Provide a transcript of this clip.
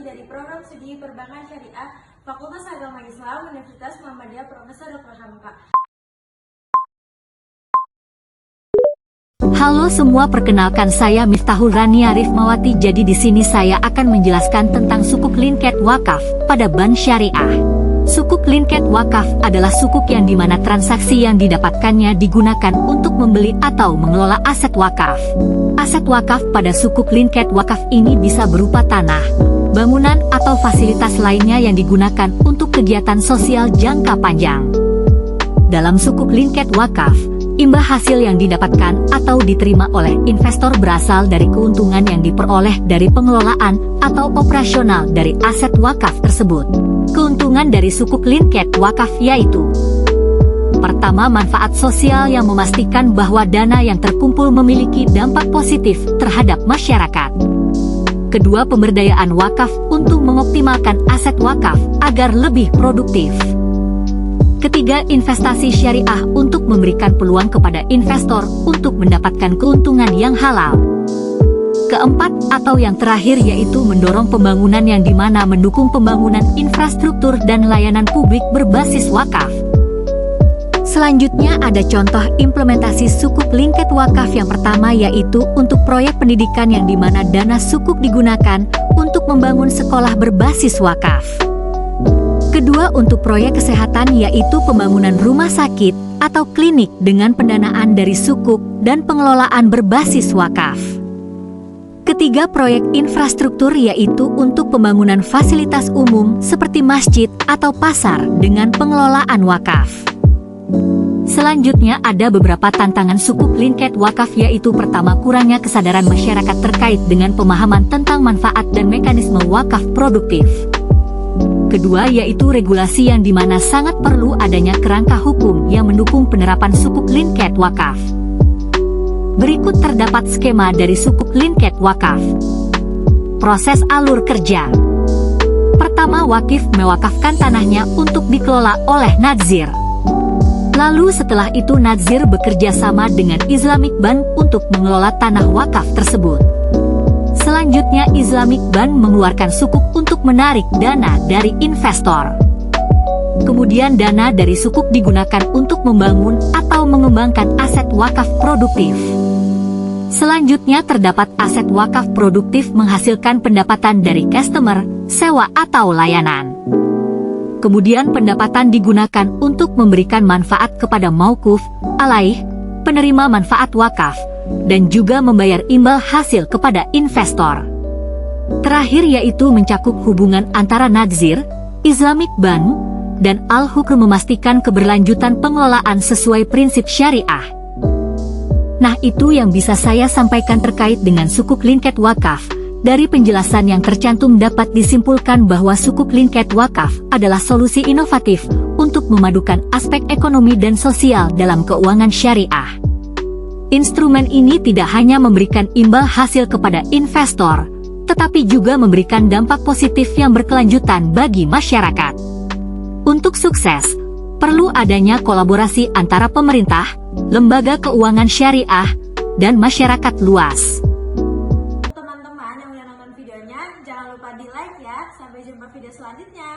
dari Program Studi Perbankan Syariah Fakultas Agama Islam Universitas Muhammadiyah Profesor Dr. Hamka. Halo semua, perkenalkan saya Miftahul Rania Rifmawati. Jadi di sini saya akan menjelaskan tentang sukuk linket wakaf pada bank syariah. Sukuk linket wakaf adalah sukuk yang dimana transaksi yang didapatkannya digunakan untuk membeli atau mengelola aset wakaf. Aset wakaf pada sukuk linket wakaf ini bisa berupa tanah, bangunan atau fasilitas lainnya yang digunakan untuk kegiatan sosial jangka panjang. Dalam sukuk linket wakaf, imbal hasil yang didapatkan atau diterima oleh investor berasal dari keuntungan yang diperoleh dari pengelolaan atau operasional dari aset wakaf tersebut. Keuntungan dari sukuk linket wakaf yaitu: pertama, manfaat sosial yang memastikan bahwa dana yang terkumpul memiliki dampak positif terhadap masyarakat. Kedua, pemberdayaan wakaf untuk mengoptimalkan aset wakaf agar lebih produktif. Ketiga, investasi syariah untuk memberikan peluang kepada investor untuk mendapatkan keuntungan yang halal. Keempat, atau yang terakhir, yaitu mendorong pembangunan yang dimana mendukung pembangunan infrastruktur dan layanan publik berbasis wakaf. Selanjutnya ada contoh implementasi sukuk linket wakaf. Yang pertama yaitu untuk proyek pendidikan yang dimana dana sukuk digunakan untuk membangun sekolah berbasis wakaf. Kedua, untuk proyek kesehatan yaitu pembangunan rumah sakit atau klinik dengan pendanaan dari sukuk dan pengelolaan berbasis wakaf. Ketiga, proyek infrastruktur yaitu untuk pembangunan fasilitas umum seperti masjid atau pasar dengan pengelolaan wakaf. Selanjutnya ada beberapa tantangan sukuk linket wakaf, yaitu pertama, kurangnya kesadaran masyarakat terkait dengan pemahaman tentang manfaat dan mekanisme wakaf produktif. Kedua, yaitu regulasi yang dimana sangat perlu adanya kerangka hukum yang mendukung penerapan sukuk linket wakaf. Berikut terdapat skema dari sukuk linket wakaf. Proses alur kerja. Pertama, wakif mewakafkan tanahnya untuk dikelola oleh nadzir. Lalu setelah itu nadzir bekerja sama dengan Islamic Bank untuk mengelola tanah wakaf tersebut. Selanjutnya Islamic Bank mengeluarkan sukuk untuk menarik dana dari investor. Kemudian dana dari sukuk digunakan untuk membangun atau mengembangkan aset wakaf produktif. Selanjutnya terdapat aset wakaf produktif menghasilkan pendapatan dari customer, sewa atau layanan. Kemudian pendapatan digunakan untuk memberikan manfaat kepada mauquf, alaih, penerima manfaat wakaf, dan juga membayar imbal hasil kepada investor. Terakhir yaitu mencakup hubungan antara nadzir, Islamic Bank, dan Al-Hukm memastikan keberlanjutan pengelolaan sesuai prinsip syariah. Nah, itu yang bisa saya sampaikan terkait dengan sukuk linket wakaf. Dari penjelasan yang tercantum dapat disimpulkan bahwa sukuk linket wakaf adalah solusi inovatif untuk memadukan aspek ekonomi dan sosial dalam keuangan syariah. Instrumen ini tidak hanya memberikan imbal hasil kepada investor, tetapi juga memberikan dampak positif yang berkelanjutan bagi masyarakat. Untuk sukses, perlu adanya kolaborasi antara pemerintah, lembaga keuangan syariah, dan masyarakat luas. Teman-teman yang udah nonton videonya, jangan lupa di like ya. Sampai jumpa video selanjutnya.